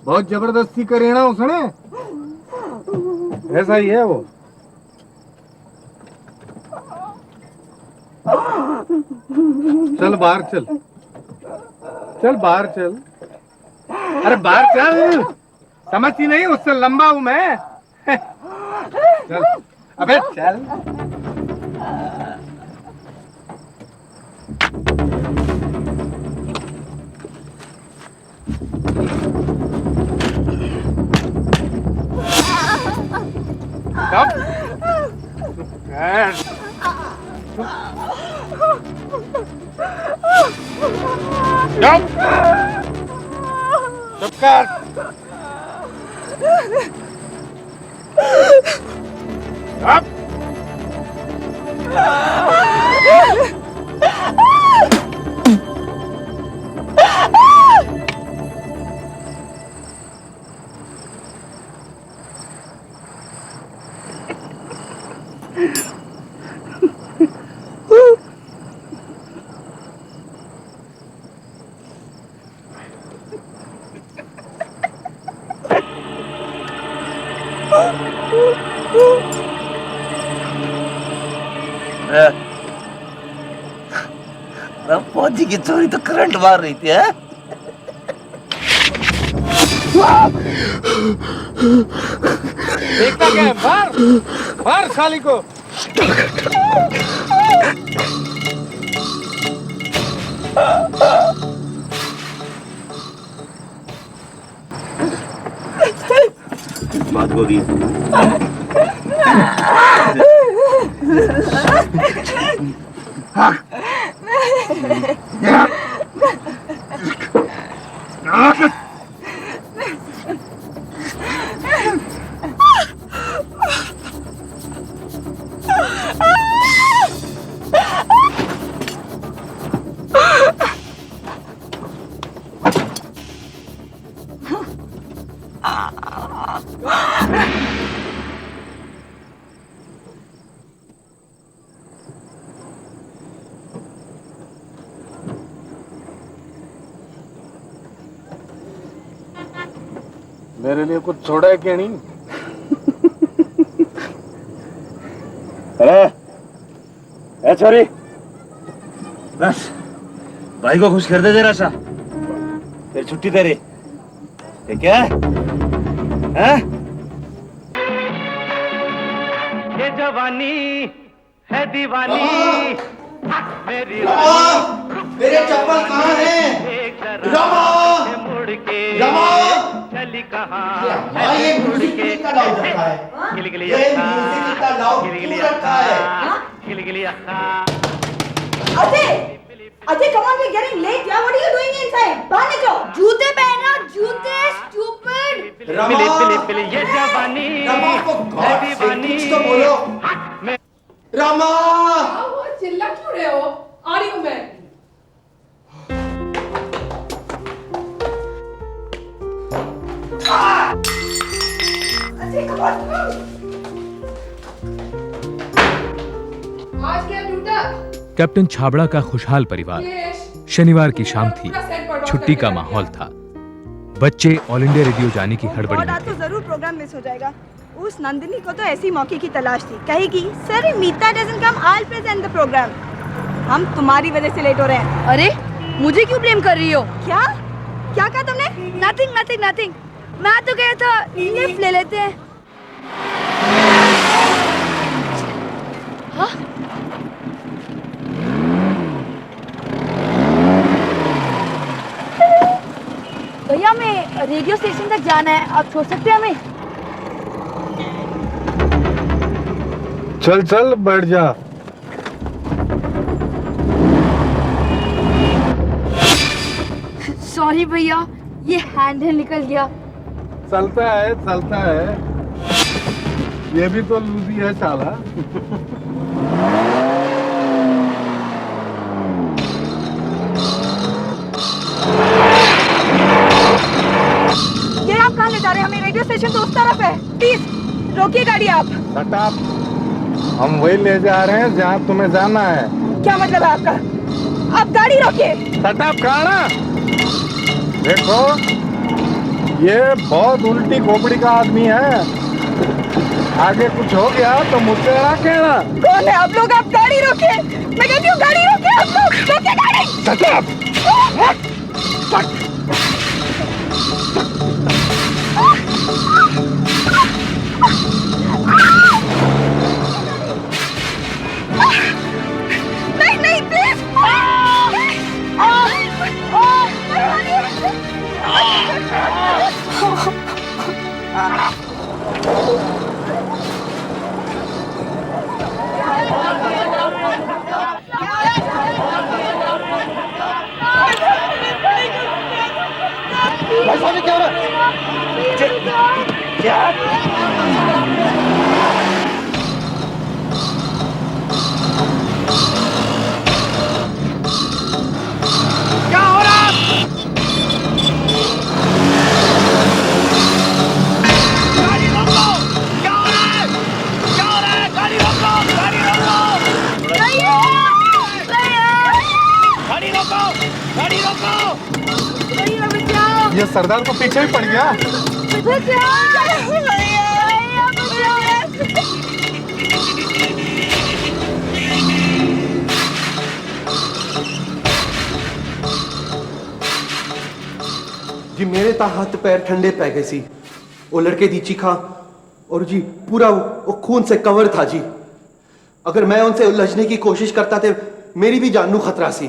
बहुत जबरदस्ती करे ना उसने, ऐसा ही है वो। चल बाहर चल, चल बाहर चल, अरे बाहर चल, समझती नहीं उससे लंबा हूं मैं। चल अबे चल। चुप कर। फौजी की चोरी तो करंट मार रही थी। है देखता क्या है? मार मार साली को। बात होगी। मेरे लिए कुछ छोड़ा है क्या नहीं? अरे छोरी, बस भाई को खुश कर दे जरा सा, फिर छुट्टी तेरी। ठीक है? हैं? ये जवानी है दीवानी मेरी। मेरे चप्पल कहाँ हैं? रामा! मुड़ के रामा! चली कहाँ? ये म्यूजिक कितना लाउड रखा है? गिली ये म्यूजिक कितना लाउड क्यों रखा है? गिली Ajay, Ajay, come on, we're getting late. Yeah, what are you doing inside? बाहर निकलो। जूते पहनो, जूते, stupid. पिली ये जवानी रमा को है दीवानी। कुछ तो बोलो। रमा! वो चिल्ला क्यों रहे हो? आ रही हूँ मैं। Ajay, come on. आज क्या टूटा? कैप्टन छाबड़ा का खुशहाल परिवार। शनिवार की शाम थी, छुट्टी का माहौल था। बच्चे ऑल इंडिया रेडियो जाने की हड़बड़ी में थे। तो जरूर प्रोग्राम मिस हो जाएगा। उस नंदिनी को तो ऐसी मौके की तलाश थी। कहेगी, sir Meeta doesn't come, I will present the programme. हम तुम्हारी वजह से लेट हो रहे हैं। अरे मुझे क्यों ब्लेम कर रही हो? क्या क्या कहा तुमने? Nothing nothing nothing. मैं तो कहा था लिफ्ट ले लेते हैं। हाँ? भैया हमें रेडियो स्टेशन तक जाना है, आप छोड़ सकते हैं हमें? चल चल बैठ जा। सॉरी भैया, ये हैंडल निकल गया। चलता है चलता है, ये भी तो लूजी है साला। ये आप कहाँ ले जा रहे हैं हमें? रेडियो स्टेशन तो उस तरफ है। प्लीज रोकिए गाड़ी आप। Shut up. हम वही ले जा रहे हैं जहाँ तुम्हें जाना है। क्या मतलब है आपका? आप गाड़ी रोकिए। सटाप खाना। देखो ये बहुत उल्टी खोपड़ी का आदमी है, आगे कुछ हो गया तो मुझसे ना कहना। कौन है आप लोग? आप गाड़ी रोकिए। मैं कहती हूँ गाड़ी रोकिए। आप लोग रोकिए गाड़ी। सटाप। नहीं नहीं प्लीज। ये सरदार को पीछे ही पड़ गया। जी मेरे ता हाथ पैर ठंडे पै गए सी। वो लड़के दी चीखा और जी पूरा वो खून से कवर था जी। अगर मैं उनसे उलझने की कोशिश करता तो मेरी भी जान नू खतरा सी।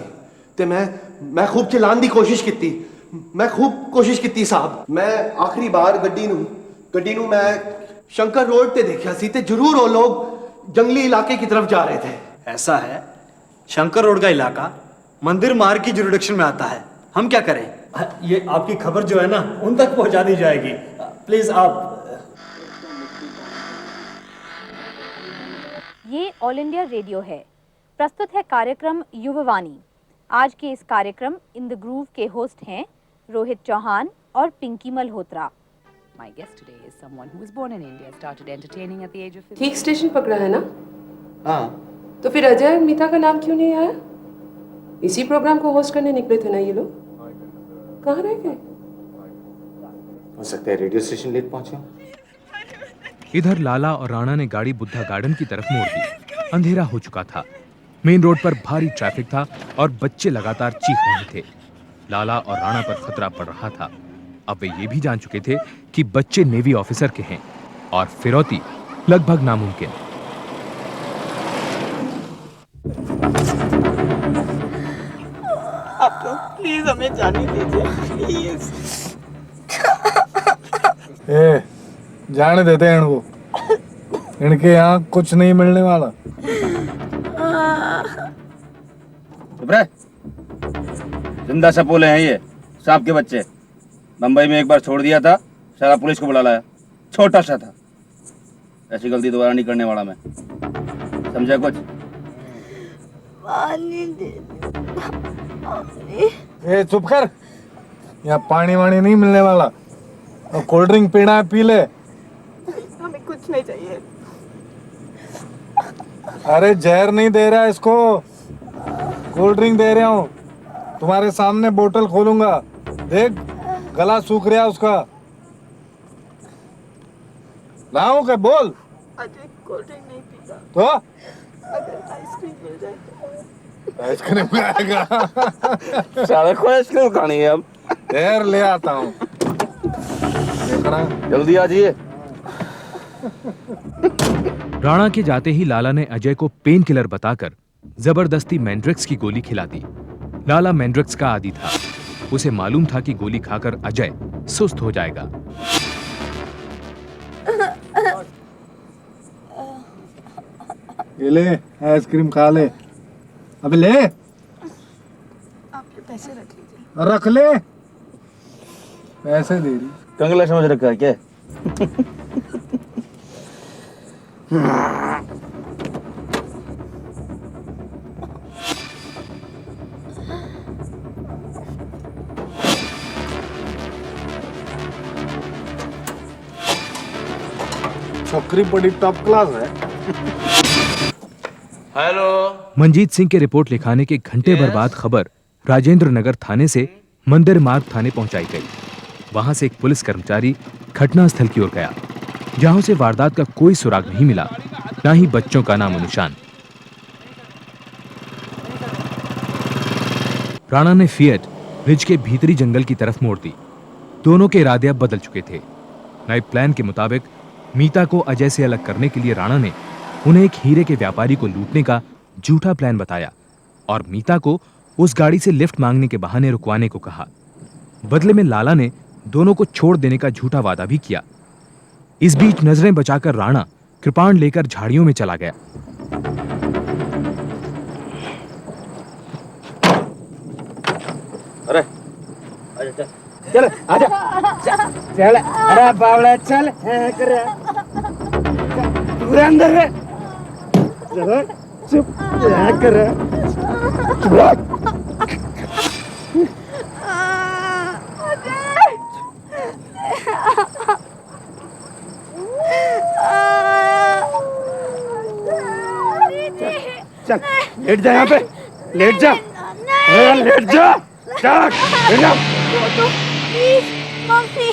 ते मैं खूब चिल्लाने की कोशिश की। मैं खूब कोशिश की साहब। मैं आखिरी बार गड्डी नू मैं शंकर रोड पे देखा सी ते जरूर वो लोग जंगली इलाके की तरफ जा रहे थे। ऐसा है, शंकर रोड का इलाका मंदिर मार्ग की जुरिडिक्शन में आता है। हम क्या करें? ये आपकी खबर जो है ना उन तक पहुंचा दी जाएगी। प्लीज आप। ये ऑल इंडिया रेडियो है। प्रस्तुत है कार्यक्रम युववाणी। आज के इस कार्यक्रम इन द ग्रूव के होस्ट हैं रोहित चौहान और Pinky Malhotra. My guest today is someone who was born in India, started entertaining at the age of 15. ठीक स्टेशन पकड़ा है ना? हाँ। तो फिर अजय और मीता का नाम क्यों नहीं आया? इसी प्रोग्राम को होस्ट करने निकले थे ना ये लोग? कहाँ रह गए? हो सकता है रेडियो स्टेशन लेट पहुंचे। इधर लाला और राणा ने गाड़ी बुद्धा गार्डन की तरफ मोड़ दी। अंधेरा हो चुका था। मेन रोड पर भारी ट्रैफिक था और बच्चे लगातार चीख रहे थे। लाला और राणा पर खतरा पड़ रहा था। अब वे ये भी जान चुके थे कि बच्चे नेवी ऑफिसर के हैं और फिरौती लगभग नामुमकिन। आप लोग प्लीज हमें जाने दीजिए प्लीज। जाने देते हैं इनको। इनके यहाँ कुछ नहीं मिलने वाला। चुप रहे। जिंदा सपोले हैं ये सांप के बच्चे। मुंबई में एक बार छोड़ दिया था, सारा पुलिस को बुला लाया। छोटा सा था, ऐसी गलती दोबारा नहीं करने वाला मैं। समझा कुछ? पानी दे। ए चुप कर। यहाँ पानी वानी नहीं मिलने वाला। और कोल्ड ड्रिंक पीना है पी ले। हमें कुछ नहीं चाहिए। अरे जहर नहीं दे रहा इसको, कोल्ड ड्रिंक दे रहा हूँ। तुम्हारे सामने बोतल खोलूंगा, देख गला सूख रहा उसका। लाऊं क्या? बोल। अजय कोल्ड ड्रिंक नहीं पीता। तो अगर आइसक्रीम मिल जाए तो। आइसक्रीम खाएगा। सारे को आइसक्रीम खानी है अब। देर ले आता हूँ। जल्दी आ जाइए। राणा के जाते ही लाला ने अजय को पेन किलर बताकर जबरदस्ती मैंड्रिक्स की गोली खिला दी। लाला मैंड्रिक्स का आदी था। उसे मालूम था कि गोली खाकर अजय सुस्त हो जाएगा। ये ले आइसक्रीम खा ले। अबे ले। आपके पैसे रख लीजिए। रख ले। पैसे दे रही। कंगला समझ रखा है क्या? छोकरी बड़ी टॉप क्लास है। हेलो। मंजीत सिंह के रिपोर्ट लिखाने के घंटे भर बाद खबर राजेंद्र नगर थाने से मंदिर मार्ग थाने पहुंचाई गई। वहां से एक पुलिस कर्मचारी घटनास्थल की ओर गया, जहां से वारदात का कोई सुराग नहीं मिला, न ही बच्चों का नामो निशान। राणा ने फिएट रिज के भीतरी जंगल की तरफ मोड़ दी। दोनों के इरादे अब बदल चुके थे। नए प्लान के मुताबिक मीता को अजय से अलग करने के लिए राणा ने उन्हें एक हीरे के व्यापारी को लूटने का झूठा प्लान बताया और मीता को उस गाड़ी से लिफ्ट मांगने के बहाने रुकवाने को कहा। बदले में लाला ने दोनों को छोड़ देने का झूठा वादा भी किया। इस बीच नजरें बचाकर राणा कृपाण लेकर झाड़ियों में चला गया। अरे चल आजा, चल अरे बावड़ा चल कर पूरे अंदर रे, चलो चुप कर चल लेट जा, यहाँ पे लेट जा, लेट जा, लेट जा। प्लीज मम्मी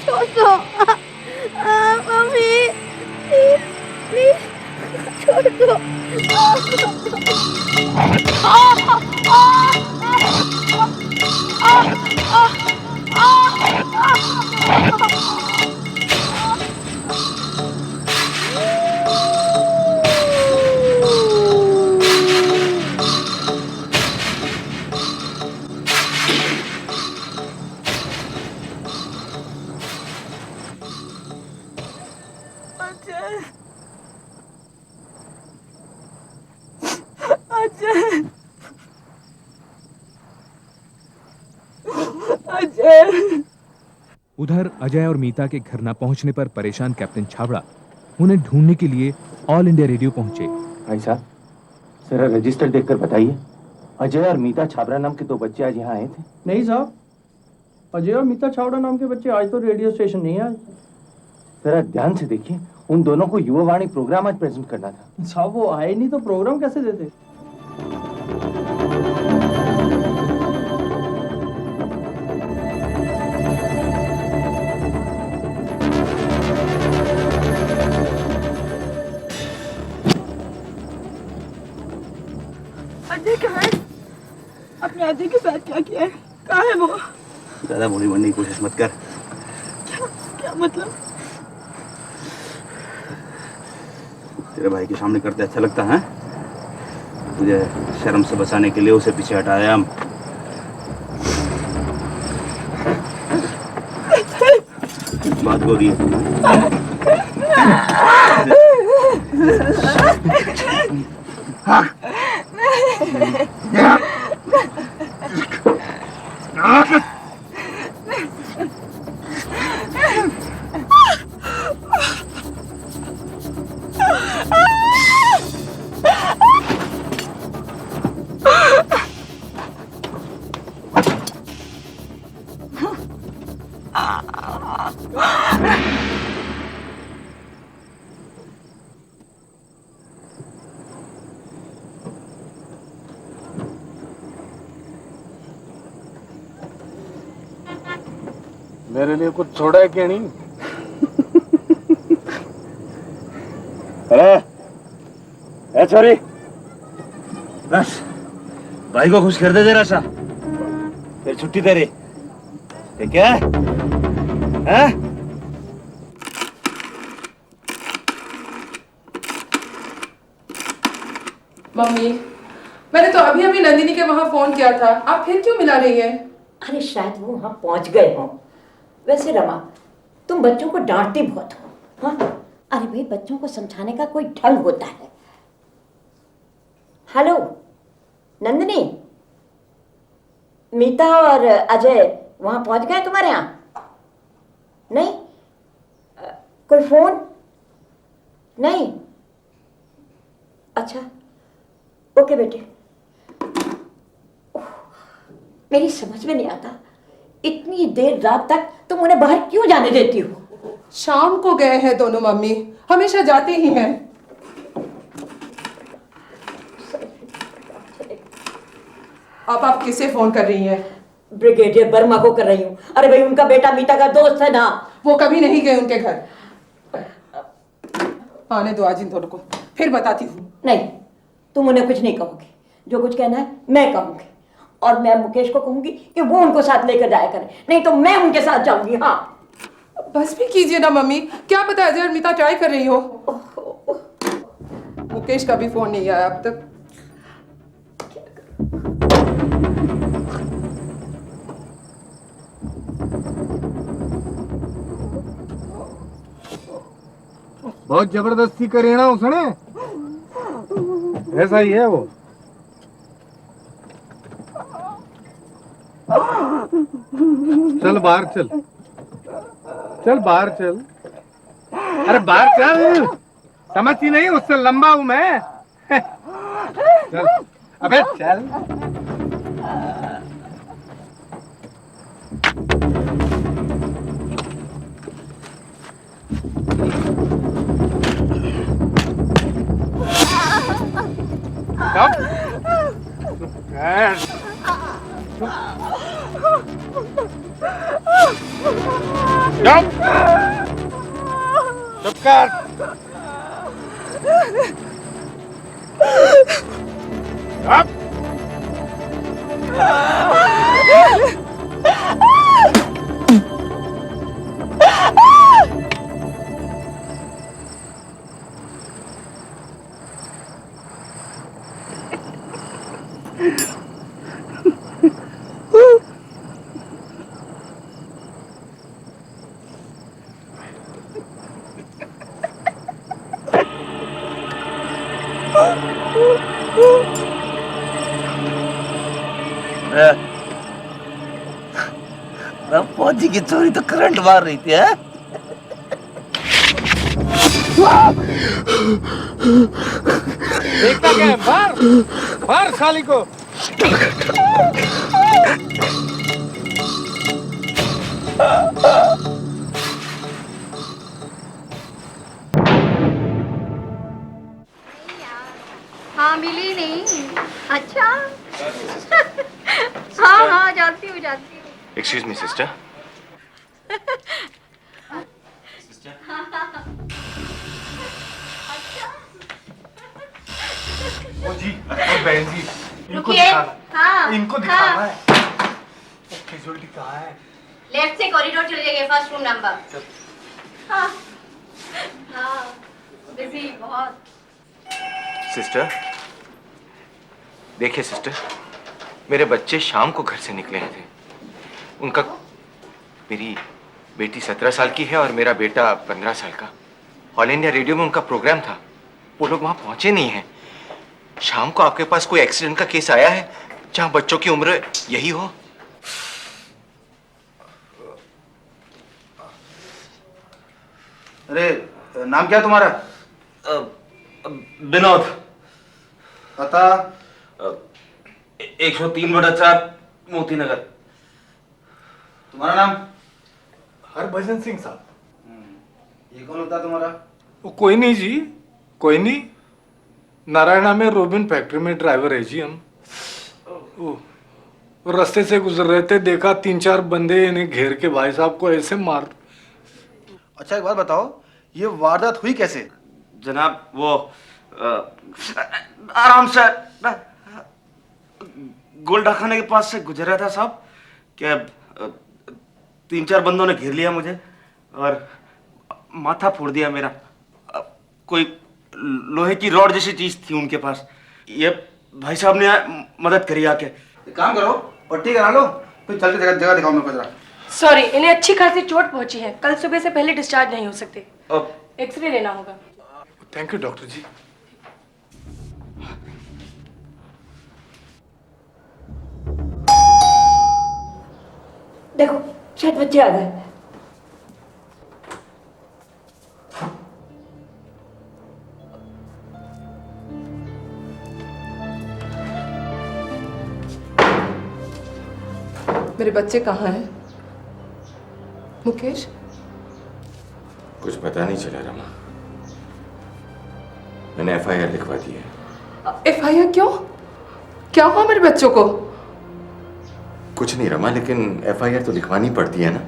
छोड़ दो, मम्मी प्लीज प्लीज छोड़ दो। उधर अजय और मीता के घर न पहुंचने पर परेशान कैप्टन छाबड़ा उन्हें ढूंढने के लिए ऑल इंडिया रेडियो पहुंचे। भाई साहब, जरा रजिस्टर देखकर बताइए, अजय और मीता छाबड़ा नाम के 2 बच्चे आज यहाँ आए थे? नहीं साहब, अजय और मीता छाबड़ा नाम के बच्चे आज तो रेडियो स्टेशन नहीं आए। जरा ध्यान से देखिए, उन दोनों को युवावाणी प्रोग्राम आज प्रेजेंट करना था। साहब वो आए नहीं तो प्रोग्राम कैसे देते? अजय कहाँ है? अपने अजय के साथ क्या किया है? कहाँ है वो? ज्यादा भोली बनने की कोशिश मत कर। क्या मतलब? तेरे भाई के सामने करते अच्छा लगता है? तुझे शर्म से बचाने के लिए उसे पीछे हटाया हम। बात गोरी है। मेरे लिए कुछ छोड़ा है क्या नहीं? अरे छोरी, बस भाई को खुश कर दे जरा सा, फिर छुट्टी तेरी, ठीक है? हैं? मम्मी, मैंने तो अभी अभी नंदिनी के वहाँ फोन किया था, आप फिर क्यों मिला रही हैं? अरे शायद वो वहाँ पहुँच गए हों। वैसे रमा, तुम बच्चों को डांटती बहुत हो, हाँ? अरे भाई, बच्चों को समझाने का कोई ढंग होता है। हेलो नंदिनी, मीता और अजय वहाँ पहुँच गए तुम्हारे यहाँ? नहीं? कोई फोन नहीं? अच्छा, ओके बेटे। मेरी समझ में नहीं आता, इतनी देर रात तक तुम उन्हें बाहर क्यों जाने देती हो? शाम को गए हैं दोनों मम्मी, हमेशा जाते ही हैं। अब आप किसे फोन कर रही हैं? ब्रिगेडियर वर्मा को कर रही हूँ। अरे भाई उनका बेटा मीता का दोस्त है ना। वो कभी नहीं गए उनके घर। आने दो आज इन दोनों को, फिर बताती हूँ। नहीं, तुम उन्हें कुछ नहीं कहोगे। जो कुछ कहना है मैं कहूंगी, और मैं मुकेश को कहूंगी कि वो उनको साथ लेकर जाया करे, नहीं तो मैं उनके साथ जाऊंगी। हाँ बस भी कीजिए ना मम्मी, क्या पता अजय और मीता ट्राई कर रही हो। मुकेश का भी फोन नहीं आया अब तक। बहुत जबरदस्ती करी ना उसने, ऐसा ही है वो। चल बाहर चल, चल बाहर चल, अरे बाहर चल, समझती नहीं उससे लंबा हूं मैं। चल अबे चल। चुप कर। फौजी की चोरी तो करंट मार रही थी। देखता क्या है? मार मार साली को। हाँ मिली नहीं। अच्छा हाँ हाँ जानती हूँ जानती हूँ। Excuse me, sister. ओ जी, ओ बहन जी, इनको रुकिए। दिखाना, हाँ इनको दिखाना है। कैजुअलिटी कहाँ है? लेफ्ट से कॉरिडोर चले जाइए, फर्स्ट रूम नंबर। हाँ हाँ बिजी बहुत। सिस्टर, देखिए सिस्टर, मेरे बच्चे शाम को घर से निकले थे। उनका, मेरी बेटी 17 साल की है और मेरा बेटा 15 साल का। ऑल इंडिया रेडियो में उनका प्रोग्राम था, वो लोग वहां पहुंचे नहीं हैं। शाम को आपके पास कोई एक्सीडेंट का केस आया है जहां बच्चों की उम्र यही हो? अरे नाम क्या तुम्हारा? विनोद। पता 103/4 मोती नगर। तुम्हारा नाम? हरभजन सिंह साहब। ये कौन होता तुम्हारा? वो कोई नहीं जी, कोई नहीं। नारायणा में रोबिन फैक्ट्री में ड्राइवर है जी हम। वो रास्ते से गुजर रहे थे, देखा 3-4 बंदे इन्हें घेर के भाई साहब को ऐसे मार। अच्छा एक बात बताओ, ये वारदात हुई कैसे? जनाब वो आराम से गोल्डा खाने के पास से गुजर रहा था साहब, क्या 3-4 बंदों ने घेर लिया मुझे और माथा फोड़ दिया मेरा। कोई लोहे की रॉड जैसी चीज थी उनके पास। ये भाई साहब ने मदद करी आके। एक काम करो, पट्टी करा लो, फिर चल के जगह दिखाओ मेरे को जरा। सॉरी, इन्हें अच्छी खासी चोट पहुंची है, कल सुबह से पहले डिस्चार्ज नहीं हो सकते। एक्सरे लेना होगा। थैंक यू डॉक्टर जी। देखो शायद बच्चे आ गए। मेरे बच्चे कहाँ हैं? मुकेश? कुछ पता नहीं चला रमा। मैंने FIR लिखवा दी है। FIR क्यों? क्या हुआ मेरे बच्चों को? कुछ नहीं रमा, लेकिन एफआईआर तो लिखवानी पड़ती है ना।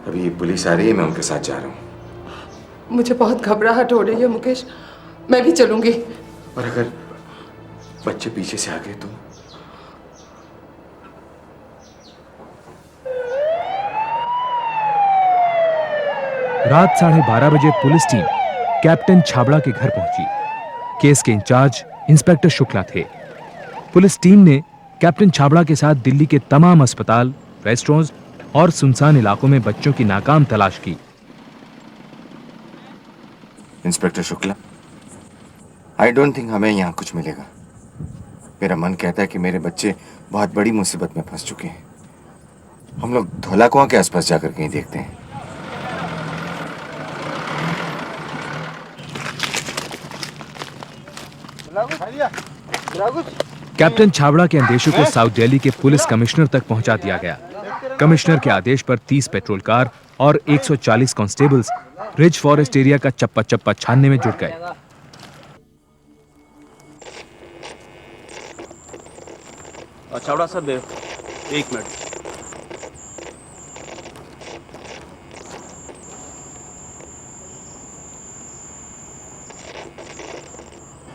अभी पुलिस आ रही है, मैं उनके साथ जा रहा हूँ। मुझे बहुत घबराहट हो रही है मुकेश, मैं भी चलूंगी। और अगर बच्चे पीछे से आ गए तो? रात 12:30 बजे पुलिस टीम कैप्टन छाबड़ा के घर पहुंची। केस के इंचार्ज इंस्पेक्टर शुक्ला थे। पुलिस टीम ने कैप्टन छाबड़ा के साथ दिल्ली के तमाम अस्पताल, रेस्टोरेंट्स और सुनसान इलाकों में बच्चों की नाकाम तलाश की। Inspector Shukla, I don't think हमें यहाँ कुछ मिलेगा। मेरा मन कहता है कि मेरे बच्चे बहुत बड़ी मुसीबत में फंस चुके हैं। हम लोग धौला कुआं के आसपास जाकर कहीं देखते हैं। कैप्टन छाबड़ा के अंदेशों को साउथ दिल्ली के पुलिस कमिश्नर तक पहुंचा दिया गया। कमिश्नर के आदेश पर 30 पेट्रोल कार और 140 कांस्टेबल्स रिज फॉरेस्ट एरिया का चप्पा चप्पा छानने में जुट गए। छाबड़ा साहब, एक मिनट।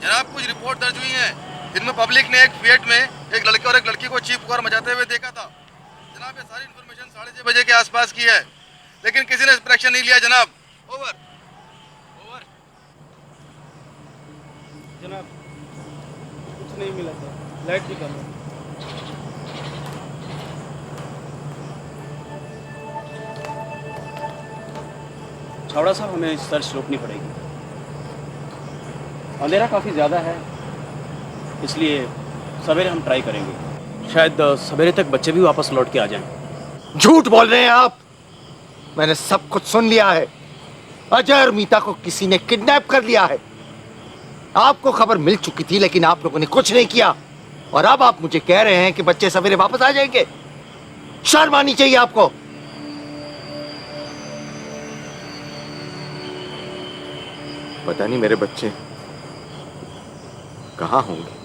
जनाब, कुछ रिपोर्ट दर्ज हुई है जिनमें पब्लिक ने एक फिएट में एक लड़के और एक लड़की को चीख पुकार मचाते हुए देखा था। जनाब, ये सारी इन्फॉर्मेशन 6:30 बजे के आसपास की है, लेकिन किसी ने इस पर एक्शन नहीं लिया। जनाब, ओवर। ओवर। जनाब, कुछ नहीं मिला था, लाइट भी कम है। छावड़ा साहब, हमें सर्च रोकनी पड़ेगी। अंधेरा काफ़ी ज़्यादा है, इसलिए सवेरे हम ट्राई करेंगे। शायद सवेरे तक बच्चे भी वापस लौट के आ जाएं। झूठ बोल रहे हैं आप। मैंने सब कुछ सुन लिया है। अजय और मीता को किसी ने किडनैप कर लिया है। आपको खबर मिल चुकी थी, लेकिन आप लोगों ने कुछ नहीं किया। और अब आप मुझे कह रहे हैं कि बच्चे सवेरे वापस आ जाएंगे। शर्म आनी चाहिए आपको। पता नहीं मेरे बच्चे कहां होंगे।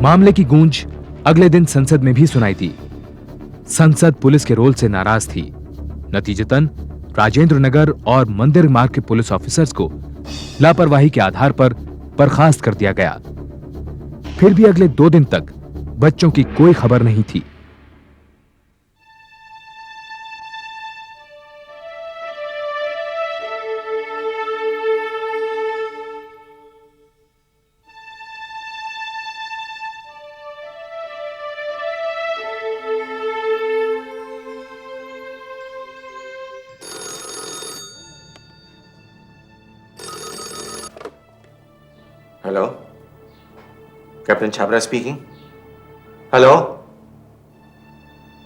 मामले की गूंज अगले दिन संसद में भी सुनाई दी। संसद पुलिस के रोल से नाराज थी। नतीजतन राजेंद्र नगर और मंदिर मार्ग के पुलिस ऑफिसर्स को लापरवाही के आधार पर बर्खास्त कर दिया गया। फिर भी अगले 2 दिन तक बच्चों की कोई खबर नहीं थी। Hello, captain Chhabra speaking. Hello,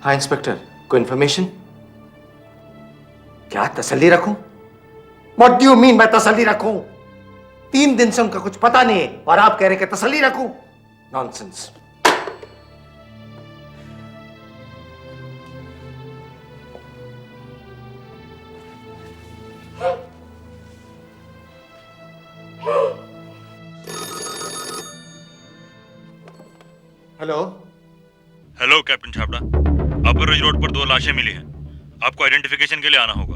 हाँ इंस्पेक्टर, कोई इंफॉर्मेशन? क्या तसल्ली रखूं? What do you mean मैं तसल्ली रखूं? 3 दिन से उनका कुछ पता नहीं है और आप कह रहे कि तसल्ली रखूं? Nonsense. Hello. Hello captain Chhabra, upper ridge road पर 2 लाशें मिली हैं। आपको आइडेंटिफिकेशन के लिए आना होगा।